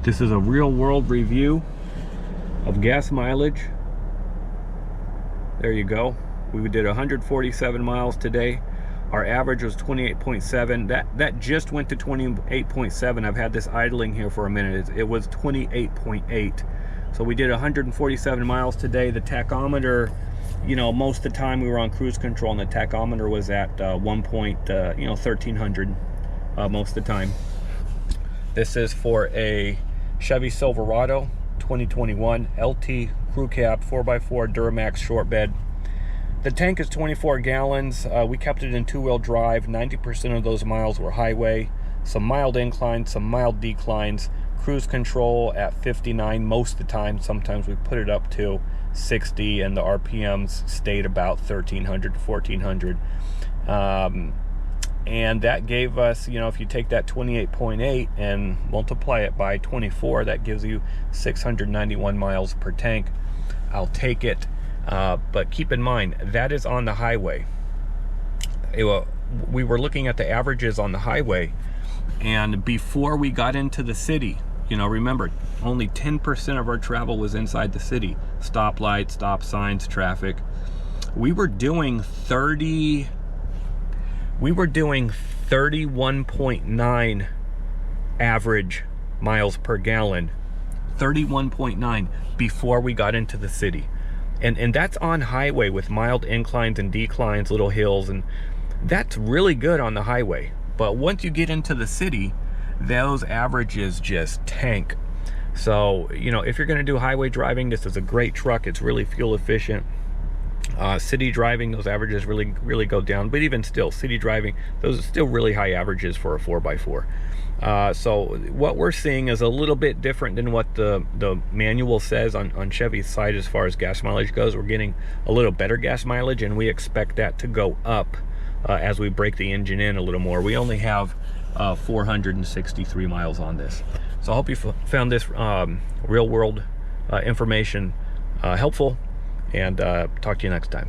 This is a real world review of gas mileage. There you go. We did 147 miles today. Our average was 28.7. That just went to 28.7. I've had this idling here for a minute. It was 28.8. So we did 147 miles today. The tachometer, you know, most of the time we were on cruise control, and the tachometer was at 1300 most of the time. This is for a Chevy Silverado 2021 LT crew cab 4x4 Duramax short bed. The tank is 24 gallons. We kept it in two-wheel drive. 90% of those miles were highway. Some mild inclines, some mild declines. Cruise control at 59 most of the time. Sometimes we put it up to 60, and the RPMs stayed about 1300 to 1400. And that gave us, you know, if you take that 28.8 and multiply it by 24, that gives you 691 miles per tank. I'll take it. But keep in mind, that is on the highway. We were looking at the averages on the highway, and before we got into the city, you know, remember, only 10% of our travel was inside the city. Stoplights, stop signs, traffic. We were doing 31.9 average miles per gallon. 31.9 before we got into the city. And that's on highway with mild inclines and declines, little hills, and that's really good on the highway. But once you get into the city, those averages just tank. So, you know, if you're going to do highway driving, this is a great truck. It's really fuel efficient. City driving, those averages really go down. But even still, city driving, those are still really high averages for a 4x4. So what we're seeing is a little bit different than what the manual says on Chevy's side as far as gas mileage goes. We're getting a little better gas mileage, and we expect that to go up as we break the engine in a little more. We only have 463 miles on this. So I hope you found this real world information helpful, and talk to you next time.